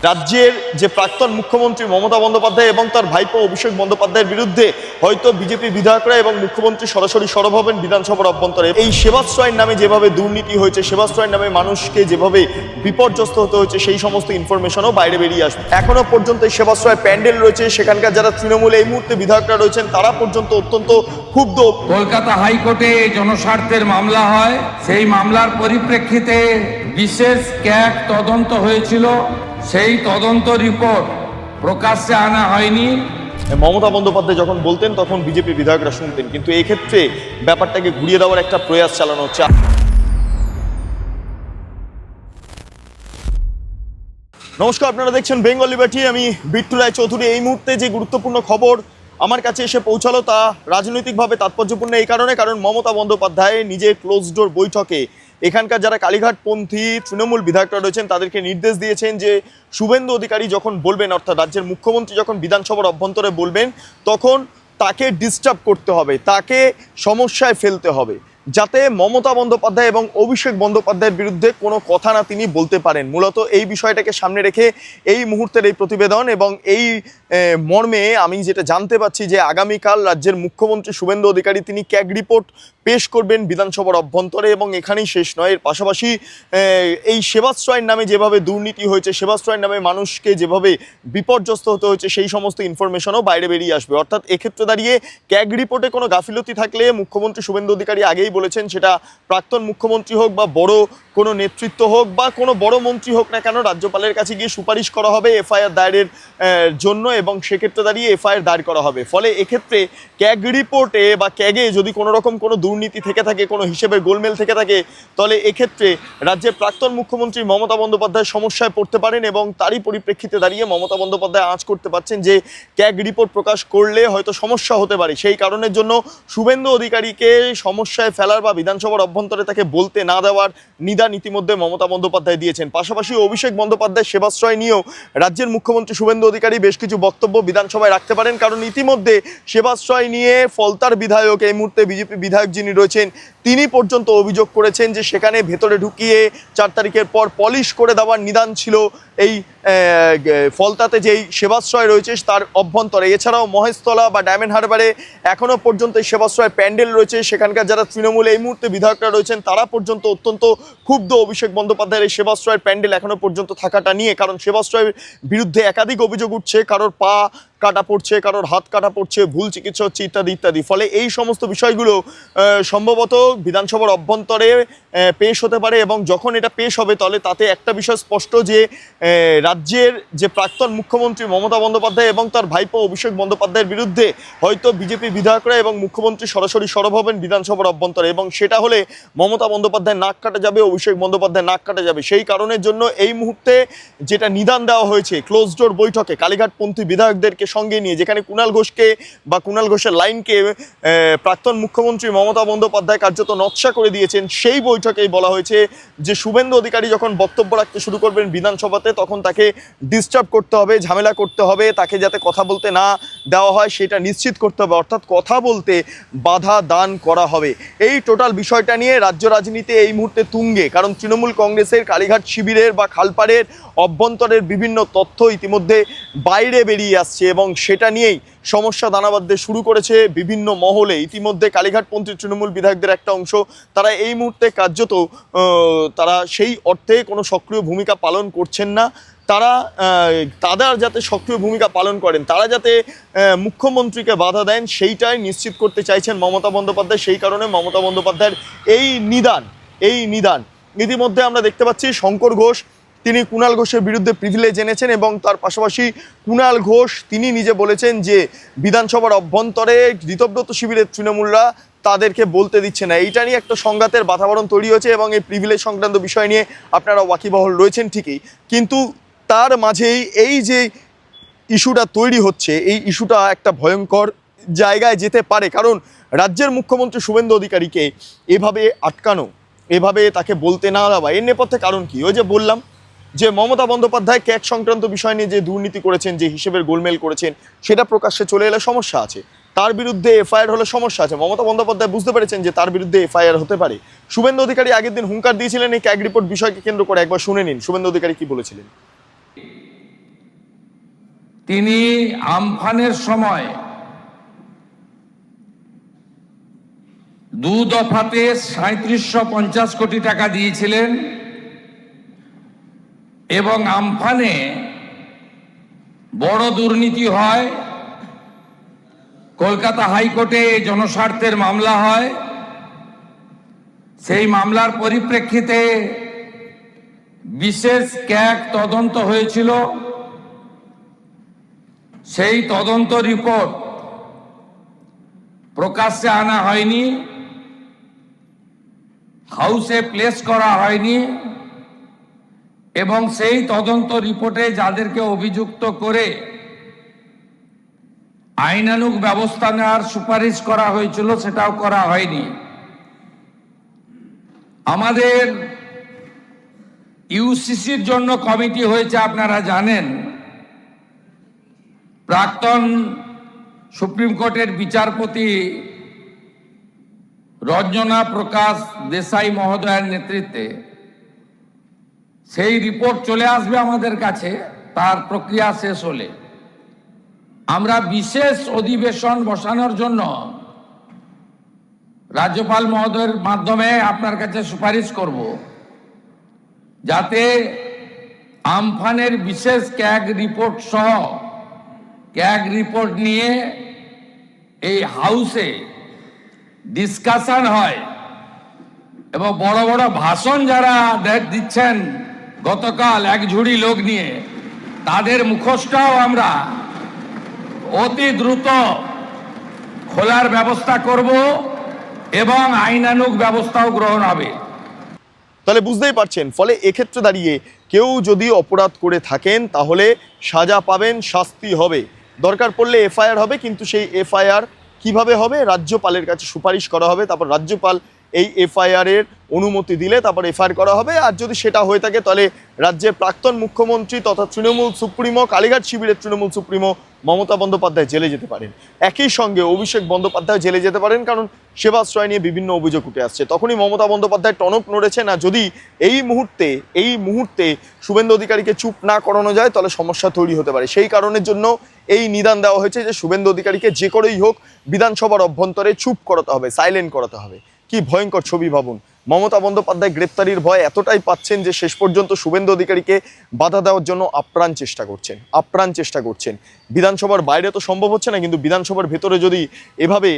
রাজ্যের যে প্রাক্তন মুখ্যমন্ত্রী মমতা বন্দ্যোপাধ্যায় এবং তার ভাইপো অভিষেক বন্দ্যোপাধ্যায়ের বিরুদ্ধে হয়তো বিজেপি বিধায়করা এবং মুখ্যমন্ত্রী সরাসরি সরব হবেন বিধানসভার অভ্যন্তরে। এই সেবাশ্রয়ের নামে যেভাবে দুর্নীতি হয়েছে, সেবাশ্রয়ের নামে মানুষকে যেভাবে বিপর্যস্ত হতে হয়েছে, সেই সমস্ত ইনফরমেশনও বাইরে বেরিয়ে আসবে। এখনো পর্যন্ত এই সেবাশ্রয় প্যান্ডেল রয়েছে, সেখানকার যারা তৃণমূল এই মুহূর্তে বিধায়করা রয়েছেন তারা পর্যন্ত অত্যন্ত ক্ষুব্ধ। কলকাতা হাইকোর্টে জনস্বার্থের মামলা হয়, সেই মামলার পরিপ্রেক্ষিতে বিশেষ ক্যাগ তদন্ত হয়েছিল, সেই তদন্ত রিপোর্ট প্রকাশ্যে আনা হয়নি। মমতা বন্দ্যোপাধ্যায় যখন বলতেন তখন বিজেপি বিধায়করা শুনতেন, কিন্তু এই ক্ষেত্রে ব্যাপারটাকে ঘুরিয়ে দেওয়ার একটা প্রয়াস চালানো হচ্ছে। নমস্কার, আপনারা দেখছেন বেঙ্গল লিবার্টি। আমি বিট্টু রায় চৌধুরী। এই মুহূর্তে যে গুরুত্বপূর্ণ খবর আমার কাছে এসে পৌঁছালো তা রাজনৈতিকভাবে তাৎপর্যপূর্ণ এই কারণ মমতা বন্দ্যোপাধ্যায় নিজের ক্লোজ ডোর বৈঠকে এখানকার যারা কালীঘাটপন্থী তৃণমূল বিধায়করা রয়েছেন তাদেরকে নির্দেশ দিয়েছেন যে শুভেন্দু অধিকারী যখন বলবেন, অর্থাৎ রাজ্যের মুখ্যমন্ত্রী যখন বিধানসভার অভ্যন্তরে বলবেন, তখন তাকে ডিস্টার্ব করতে হবে, তাকে সমস্যায় ফেলতে হবে, যাতে মমতা বন্দ্যোপাধ্যায় এবং অভিষেক বন্দ্যোপাধ্যায়ের বিরুদ্ধে কোনো কথা না তিনি বলতে পারেন। মূলত এই বিষয়টাকে সামনে রেখে এই মুহূর্তের এই প্রতিবেদন এবং এই মর্মে আমি যেটা জানতে পাচ্ছি যে আগামীকাল রাজ্যের মুখ্যমন্ত্রী শুভেন্দু অধিকারী তিনি ক্যাগ রিপোর্ট পেশ করবেন বিধানসভার অভ্যন্তরে, এবং এখানেই শেষ নয়, এর পাশাপাশি এই সেবাশ্রয়ের নামে যেভাবে দুর্নীতি হয়েছে, সেবাশ্রয়ের নামে মানুষকে যেভাবে বিপর্যস্ত হতে হয়েছে, সেই সমস্ত ইনফরমেশনও বাইরে বেরিয়ে আসবে। অর্থাৎ এক্ষেত্রে দাঁড়িয়ে ক্যাগ রিপোর্টে কোনো গাফিলতি থাকলে মুখ্যমন্ত্রী শুভেন্দু অধিকারী আগেই বলেছেন, সেটা প্রাক্তন মুখ্যমন্ত্রী হোক বা বড় কোনো নেতৃত্ব হোক বা কোনো বড় মন্ত্রী হোক না কেন, রাজ্যপালের কাছে গিয়ে সুপারিশ করা হবে এফআইআর দায়েরের জন্য, এবং সেক্ষেত্রে দাঁড়িয়ে এফআইআর দায়ের করা হবে। ফলে এক্ষেত্রে ক্যাগ রিপোর্টে বা ক্যাগে যদি কোনো রকম কোনো দুর্নীতি থেকে থাকে, কোনো হিসেবের গোলমেল থেকে থাকে, তাহলে এক্ষেত্রে রাজ্যের প্রাক্তন মুখ্যমন্ত্রী মমতা বন্দ্যোপাধ্যায় সমস্যায় পড়তে পারেন, এবং তারই পরিপ্রেক্ষিতে দাঁড়িয়ে মমতা বন্দ্যোপাধ্যায় আঁচ করতে পারছেন যে ক্যাগ রিপোর্ট প্রকাশ করলে হয়তো সমস্যা হতে পারে। সেই কারণের জন্য শুভেন্দু অধিকারীকে সমস্যায় ফেলার বা বিধানসভার অভ্যন্তরে তাকে বলতে না দেওয়ার নিদান ইতিমধ্যে মমতা বন্দ্যোপাধ্যায় দিয়েছেন। পাশাপাশি অভিষেক বন্দ্যোপাধ্যায় সেবাশ্রয় নিয়েও রাজ্যের মুখ্যমন্ত্রী শুভেন্দু অধিকারী বেশ কিছু বক্তব্য বিধানসভায় রাখতে পারেন, কারণ ইতিমধ্যে সেবাশ্রয় নিয়ে ফলতার বিধায়ক, এই মুহূর্তে বিজেপি বিধায়ক যিনি রয়েছেন, তিনি পর্যন্ত অভিযোগ করেছেন যে সেখানে ভেতরে ঢুকিয়ে 4 তারিখের পর পলিশ করে দেওয়ার নিদান ছিল এই ফলতাতে যেই সেবাশ্রয় রয়েছে তার অভ্যন্তরে। এছাড়াও মহেশতলা বা ডায়মন্ড হারবারে এখনও পর্যন্ত এই সেবাশ্রয় প্যান্ডেল রয়েছে, সেখানকার যারা তৃণমূল এই মুহূর্তে বিধায়করা রয়েছেন তারা পর্যন্ত অত্যন্ত ক্ষুব্ধ অভিষেক বন্দ্যোপাধ্যায়ের এই সেবাশ্রয়ের প্যান্ডেল এখনও পর্যন্ত থাকাটা নিয়ে, কারণ সেবাশ্রয়ের বিরুদ্ধে একাধিক অভিযোগ উঠছে, কারোর পা কাটা পড়ছে, কারোর হাত কাটা পড়ছে, ভুল চিকিৎসা হচ্ছে, ইত্যাদি ইত্যাদি। ফলে এই সমস্ত বিষয়গুলো সম্ভবত বিধানসভার অভ্যন্তরে পেশ হতে পারে, এবং যখন এটা পেশ হবে তাহলে তাতে একটা বিষয় স্পষ্ট যে রাজ্যের যে প্রাক্তন মুখ্যমন্ত্রী মমতা বন্দ্যোপাধ্যায় এবং তার ভাইপো অভিষেক বন্দ্যোপাধ্যায়ের বিরুদ্ধে হয়তো বিজেপি বিধায়করা এবং মুখ্যমন্ত্রী সরাসরি সরব হবেন বিধানসভার অভ্যন্তরে, এবং সেটা হলে মমতা বন্দ্যোপাধ্যায় নাক কাটা যাবে, অভিষেক বন্দ্যোপাধ্যায় নাক কাটা যাবে। সেই কারণের জন্য এই মুহূর্তে যেটা নিদান দেওয়া হয়েছে ক্লোজ ডোর বৈঠকে কালীঘাটপন্থী বিধায়কদেরকে সঙ্গে নিয়ে, যেখানে কুণাল ঘোষকে বা কুণাল ঘোষের লাইনকে প্রাক্তন মুখ্যমন্ত্রী মমতা বন্দ্যোপাধ্যায় কার্যত নৎসা করে দিয়েছেন, সেই বৈঠকেই বলা হয়েছে যে শুভেন্দু অধিকারী যখন বক্তব্য রাখতে শুরু করবেন বিধানসভাতে তখন তাকে ডিস্টার্ব করতে হবে, ঝামেলা করতে হবে, তাকে যাতে কথা বলতে না দেওয়া হয় সেটা নিশ্চিত করতে হবে, অর্থাৎ কথা বলতে বাধা দান করা হবে। এই টোটাল বিষয়টা নিয়ে রাজ্য রাজনীতি এই মুহূর্তে তুঙ্গে, কারণ তৃণমূল কংগ্রেসের কালীঘাট শিবিরের বা খালপাড়ের অভ্যন্তরের বিভিন্ন তথ্য ইতিমধ্যে বাইরে বেরিয়ে আসছে, এবং সেটা নিয়েই সমস্যা দানা বাঁধতে শুরু করেছে বিভিন্ন মহলে। ইতিমধ্যে কালীঘাটপন্থী তৃণমূল বিধায়কদের একটা অংশ তারা এই মুহূর্তে কার্যত তারা সেই অর্থে কোনো সক্রিয় ভূমিকা পালন করছেন না। তারা তাদের যাতে সক্রিয় ভূমিকা পালন করেন, তারা যাতে মুখ্যমন্ত্রীকে বাধা দেন, সেইটাই নিশ্চিত করতে চাইছেন মমতা বন্দ্যোপাধ্যায়। সেই কারণে মমতা বন্দ্যোপাধ্যায়ের এই নিদান ইতিমধ্যে আমরা দেখতে পাচ্ছি। শঙ্কর ঘোষ তিনি কুণাল ঘোষের বিরুদ্ধে প্রিভিলেজ এনেছেন, এবং তার পাশাপাশি কুণাল ঘোষ তিনি নিজে বলেছেন যে বিধানসভার অভ্যন্তরে ঋতব্রত শিবিরের তৃণমূলরা তাদেরকে বলতে দিচ্ছে না। এইটা নিয়ে একটা সংঘাতের বাতাবরণ তৈরি হয়েছে, এবং এই প্রিভিলেজ সংক্রান্ত বিষয় নিয়ে আপনারা ওয়াকিবহল রয়েছেন ঠিকই, কিন্তু তার মাঝেই এই যে ইস্যুটা তৈরি হচ্ছে, এই ইস্যুটা একটা ভয়ঙ্কর জায়গায় যেতে পারে, কারণ রাজ্যের মুখ্যমন্ত্রী শুভেন্দু অধিকারীকে এভাবে আটকানো, এভাবে তাকে বলতে না দেওয়া, এর নেপথ্যে কারণ কি? ওই যে বললাম যে মমতা বন্দ্যোপাধ্যায় ক্যাগ সংক্রান্ত বিষয় নিয়ে যে দুর্নীতি করেছেন, যে হিসেবের গোলমেল করেছেন, সেটা প্রকাশ্যে চলে এলে সমস্যা আছে, তার বিরুদ্ধে এফআইআর হলে সমস্যা আছে। মমতা বন্দ্যোপাধ্যায় বুঝতে পেরেছেন যে তার বিরুদ্ধে এফআইআর হতে পারে। শুভেন্দু অধিকারী আগের দিন হুঙ্কার দিয়েছিলেন এই ক্যাগ রিপোর্ট বিষয়কে কেন্দ্র করে, একবার শুনে নিন শুভেন্দু অধিকারী কি বলেছিলেন। তিনি আমফানের সময় 2 দফাতে 3750 কোটি টাকা দিয়েছিলেন এবং আমফানে বড় দুর্নীতি হয়, কলকাতা হাইকোর্টে জনস্বার্থের মামলা হয়। সেই মামলার পরিপ্রেক্ষিতে বিশেষ ক্যাগ তদন্ত হয়েছিল। সেই তদন্ত রিপোর্ট প্রকাশ্যে আনা হয়নি, হাউসে প্লেস করা হয়নি এবং সেই তদন্ত রিপোর্টে যাদেরকে অভিযুক্ত করে আইনানুগ ব্যবস্থা নেওয়ার সুপারিশ করা হয়েছিল সেটাও করা হয়নি। আমাদের ইউসিসির জন্য কমিটি হয়েছে, আপনারা জানেন। প্রাক্তন সুপ্রিম কোর্টের বিচারপতি রঞ্জনা প্রকাশ দেশাই মহোদয়ের নেতৃত্বে সেই রিপোর্ট চলে আসবে আমাদের কাছে। তার প্রক্রিয়া শেষ হলে আমরা বিশেষ অধিবেশন বসানোর জন্য রাজ্যপাল মহোদয়ের মাধ্যমে আপনার কাছে সুপারিশ করব, যাতে আমফানের বিশেষ ক্যাগ রিপোর্ট সহ ক্যাগ রিপোর্ট নিয়ে এই হাউসে ডিসকাশন হয় এবং বড় বড় ভাষণ যারা দিচ্ছেন গতকাল এক ঝুড়ি লোক নিয়ে, তাদের মুখোশটাও আমরা অতি দ্রুত খোলার ব্যবস্থা করব এবং আইনানুগ ব্যবস্থাও গ্রহণ হবে। তাহলে বুঝতেই পারছেন, ফলে এক্ষেত্রে দাঁড়িয়ে কেউ যদি অপরাধ করে থাকেন তাহলে সাজা পাবেন, শাস্তি হবে, দরকার পড়লে এফআইআর হবে। কিন্তু সেই এফআইআর কিভাবে হবে? রাজ্যপালের কাছে সুপারিশ করা হবে, তারপর রাজ্যপাল এই এফআইআর এর অনুমতি দিলে তারপর এফআইআর করা হবে। আর যদি সেটা হয়ে থাকে তাহলে রাজ্যের প্রাক্তন মুখ্যমন্ত্রী তথা তৃণমূল সুপ্রিমো, কালীঘাট শিবিরের তৃণমূল সুপ্রিমো মমতা বন্দ্যোপাধ্যায় জেলে যেতে পারেন। একই সঙ্গে অভিষেক বন্দ্যোপাধ্যায় জেলে যেতে পারেন, কারণ সেবাশ্রয় নিয়ে বিভিন্ন অভিযোগ উঠে আসছে। তখনই মমতা বন্দ্যোপাধ্যায় টনক নড়েছে না, যদি এই মুহূর্তে শুভেন্দু অধিকারীকে চুপ না করানো যায় তাহলে সমস্যা তৈরি হতে পারে। সেই কারণের জন্য এই নিদান দেওয়া হয়েছে যে শুভেন্দু অধিকারীকে যে করেই হোক বিধানসভার অভ্যন্তরে চুপ করাতে হবে, সাইলেন্ট করাতে হবে। কি ভয়ঙ্কর ছবি ভাবুন। মমতা বন্দ্যোপাধ্যায় গ্রেপ্তারির ভয় এতটাই পাচ্ছেন যে শেষ পর্যন্ত শুভেন্দু অধিকারীকে বাধা দেওয়ার জন্য আপ্রাণ চেষ্টা করছেন। বিধানসভার বাইরে তো সম্ভব হচ্ছে না, কিন্তু বিধানসভার ভেতরে যদি এভাবে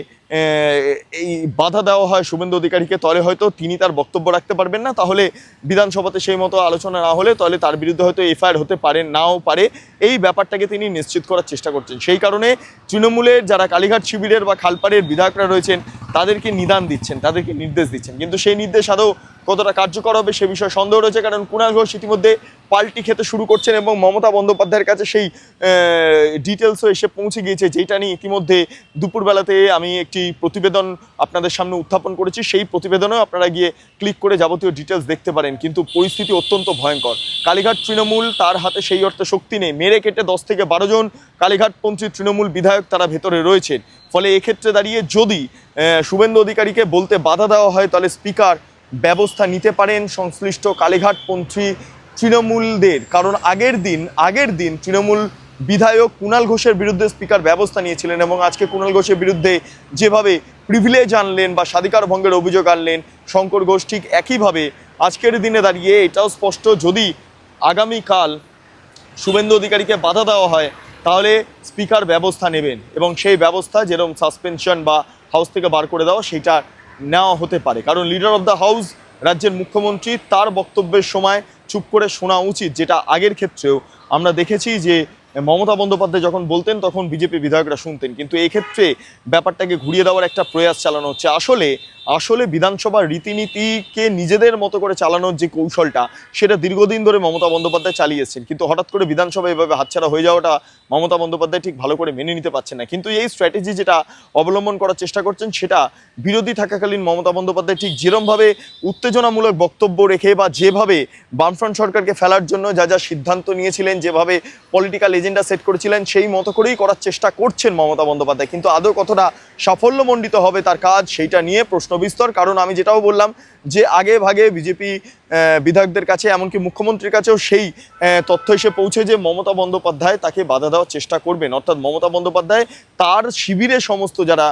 এই বাধা দেওয়া হয় শুভেন্দু অধিকারীকে, তাহলে হয়তো তিনি তার বক্তব্য রাখতে পারবেন না। তাহলে বিধানসভাতে সেই মতো আলোচনা না হলে তাহলে তার বিরুদ্ধে হয়তো এফআইআর হতে পারে, নাও পারে। এই ব্যাপারটাকে তিনি নিশ্চিত করার চেষ্টা করছেন। সেই কারণে তৃণমূলের যারা কালীঘাট শিবিরের বা খালপাড়ের বিধায়করা রয়েছেন তাদেরকে নিদান দিচ্ছেন, তাদেরকে নির্দেশ দিচ্ছেন। কিন্তু সেই নির্দেশ আদৌ কতটা কার্যকর হবে সে বিষয়ে সন্দেহ রয়েছে, কারণ কুণাল ঘোষ ইতিমধ্যে পাল্টি খেতে শুরু করছেন এবং মমতা বন্দ্যোপাধ্যায়ের কাছে সেই ডিটেলসও এসে পৌঁছে গিয়েছে, যেটা নিয়ে ইতিমধ্যে দুপুরবেলাতে আমি একটি প্রতিবেদন আপনাদের সামনে উত্থাপন করেছি। সেই প্রতিবেদনেও আপনারা গিয়ে ক্লিক করে যাবতীয় ডিটেলস দেখতে পারেন। কিন্তু পরিস্থিতি অত্যন্ত ভয়ঙ্কর। কালীঘাট তৃণমূল, তার হাতে সেই অর্থে শক্তি নেই। মেরে কেটে 10 থেকে 12 জন কালীঘাটপন্থী তৃণমূল বিধায়ক তারা ভেতরে রয়েছেন। ফলে এক্ষেত্রে দাঁড়িয়ে যদি শুভেন্দু অধিকারীকে বলতে বাধা দেওয়া হয় তাহলে স্পিকার ব্যবস্থা নিতে পারেন সংশ্লিষ্ট কালীঘাটপন্থী তৃণমূলদের। কারণ আগের দিন তৃণমূল বিধায়ক কুণাল ঘোষের বিরুদ্ধে স্পিকার ব্যবস্থা নিয়েছিলেন এবং আজকে কুণাল ঘোষের বিরুদ্ধে যেভাবে প্রিভিলেজ আনলেন বা স্বাধিকার ভঙ্গের অভিযোগ আনলেন শঙ্কর ঘোষ, ঠিক একইভাবে আজকের দিনে দাঁড়িয়ে এটাও স্পষ্ট, যদি আগামীকাল শুভেন্দু অধিকারীকে বাধা দেওয়া হয় তাহলে স্পিকার ব্যবস্থা নেবেন এবং সেই ব্যবস্থা যেরকম সাসপেনশন বা হাউস থেকে বার করে দেওয়া সেটা নেওয়া হতে পারে। কারণ লিডার অফ দ্য হাউস রাজ্যের মুখ্যমন্ত্রী, তার বক্তব্যের সময় চুপ করে শোনা উচিত, যেটা আগের ক্ষেত্রেও আমরা দেখেছি যে মমতা বন্দ্যোপাধ্যায় যখন বলতেন তখন বিজেপি বিধায়করা শুনতেন। কিন্তু এই ক্ষেত্রে ব্যাপারটাকে ঘুরিয়ে দেওয়ার একটা প্রয়াস চালানো হচ্ছে। আসলে বিধানসভার রীতিনীতিকে নিজেদের মতো করে চালানোর যে কৌশলটা, সেটা দীর্ঘদিন ধরে মমতা বন্দ্যোপাধ্যায় চালিয়েছেন। কিন্তু হঠাৎ করে বিধানসভা এভাবে হাতছাড়া হয়ে যাওয়াটা মমতা বন্দ্যোপাধ্যায় ঠিক ভালো করে মেনে নিতে পারছেন না। কিন্তু এই স্ট্র্যাটেজি যেটা অবলম্বন করার চেষ্টা করছেন, সেটা বিরোধী থাকাকালীন মমতা বন্দ্যোপাধ্যায় ঠিক যেরমভাবে উত্তেজনামূলক বক্তব্য রেখে বা যেভাবে বামফ্রন্ট সরকারকে ফেলার জন্য যা সিদ্ধান্ত নিয়েছিলেন, যেভাবে পলিটিক্যাল এজেন্ডা সেট করেছিলেন, সেই মতো করেই করার চেষ্টা করছেন মমতা বন্দ্যোপাধ্যায়। কিন্তু আদৌ কতটা সাফল্যমণ্ডিত হবে তার কাজ, সেইটা নিয়ে প্রশ্ন বিস্তর। কারণ আমি যেটাও বললাম যে আগে ভাগে বিজেপি বিধায়কদের কাছে, এমনকি মুখ্যমন্ত্রীর কাছেও সেই তথ্য এসে পৌঁছে যে মমতা বন্দ্যোপাধ্যায় তাকে বাধা দেওয়ার চেষ্টা করবেন, অর্থাৎ মমতা বন্দ্যোপাধ্যায় তার শিবিরে সমস্ত যারা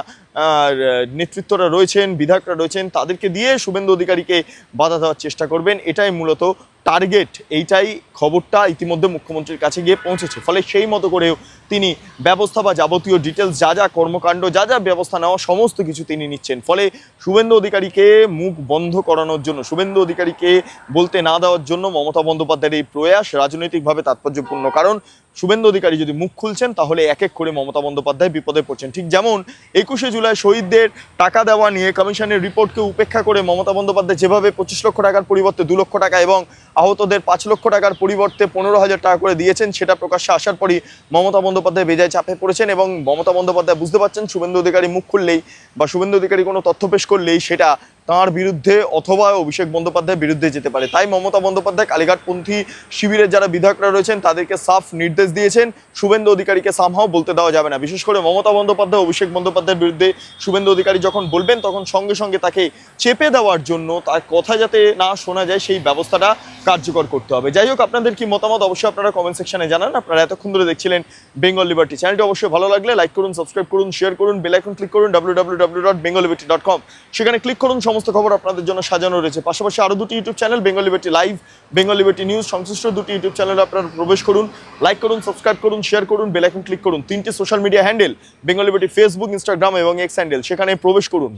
নেতৃত্বরা রয়েছেন, বিধায়করা রয়েছেন, তাদেরকে দিয়ে শুভেন্দু অধিকারীকে বাধা দেওয়ার চেষ্টা করবেন। এটাই মূলত টার্গেট, এইটাই খবরটা ইতিমধ্যে মুখ্যমন্ত্রীর কাছে গিয়ে পৌঁছেছে। ফলে সেই মতো করেও তিনি ব্যবস্থা বা যাবতীয় ডিটেলস, যা যা কর্মকাণ্ড, যা যা ব্যবস্থা নেওয়া, সমস্ত কিছু তিনি নিচ্ছেন। ফলে শুভেন্দু অধিকারীকে মুখ বন্ধ করানোর জন্য, শুভেন্দু অধিকারীকে বলতে না দেওয়ার জন্য মমতা বন্দ্যোপাধ্যায়ের এই প্রয়াস রাজনৈতিকভাবে তাৎপর্যপূর্ণ। কারণ শুভেন্দু অধিকারী যদি মুখ খুলছেন তাহলে এক এক করে মমতা বন্দ্যোপাধ্যায় বিপদে পড়ছেন। ঠিক যেমন 21শে জুলাই শহীদদের টাকা দেওয়া নিয়ে কমিশনের রিপোর্টকে উপেক্ষা করে মমতা বন্দ্যোপাধ্যায় যেভাবে 25 লক্ষ টাকার পরিবর্তে 2 লক্ষ টাকা এবং আহতদের 5 লক্ষ টাকার পরিবর্তে 15,000 টাকা করে দিয়েছেন, সেটা প্রকাশ্যে আসার পরই মমতা বন্দ্যোপাধ্যায় বেজায় চাপে পড়েছেন। এবং মমতা বন্দ্যোপাধ্যায় বুঝতে পারছেন শুভেন্দু অধিকারী মুখ খুললেই বা শুভেন্দু অধিকারী কোনো তথ্য পেশ করলেই সেটা তাঁর বিরুদ্ধে অথবা অভিষেক বন্দ্যোপাধ্যায়ের বিরুদ্ধে যেতে পারে। তাই মমতা বন্দ্যোপাধ্যায় কালীঘাটপন্থী শিবিরের যারা বিধায়করা রয়েছেন তাদেরকে সাফ নির্দেশ দিয়েছেন শুভেন্দু অধিকারীকে সামহাও বলতে দেওয়া যাবে না। বিশেষ করে মমতা বন্দ্যোপাধ্যায় অভিষেক বন্দ্যোপাধ্যায়ের বিরুদ্ধে শুভেন্দু অধিকারী যখন বলবেন তখন সঙ্গে সঙ্গে তাকে চেপে দেওয়ার জন্য, তার কথা যাতে না শোনা যায় সেই ব্যবস্থাটা কার্যকর করতে হবে। যাই হোক, আপনাদের কি মতামত অবশ্যই আপনারা কমেন্ট সেকশনে জানান। আপনারা এতক্ষণ ধরে দেখছিলেন বেঙ্গল লিবার্টি। চ্যানেলটি অবশ্যই ভালো লাগলে লাইক করুন, সাবস্ক্রাইব করুন, শেয়ার করুন, বেল আইকন ক্লিক করুন www.bengalliberty.com। সেখানে ক্লিক করুন, সমস্ত খবর আপনাদের জন্য সাজানো রয়েছে। পাশাপাশি আরও দুটি YouTube channel, Bengal liberty live, Bengal liberty news, সংশ্লিষ্ট দুটি ইউটিউব চ্যানেলে আপনারা প্রবেশ করুন, লাইক করুন, সাবস্ক্রাইব করুন, শেয়ার করুন, বেল আইকন ক্লিক করুন। 3টি social media handle, Bengal liberty Facebook, Instagram এবং এক্স হ্যান্ডেল, সেখানে প্রবেশ করুন।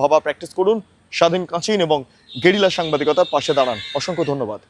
ভাবা প্র্যাকটিস করুন, স্বাধীন কাঁচিন এবং গেরিলা সাংবাদিকতার পাশে দাঁড়ান। অসংখ্য ধন্যবাদ।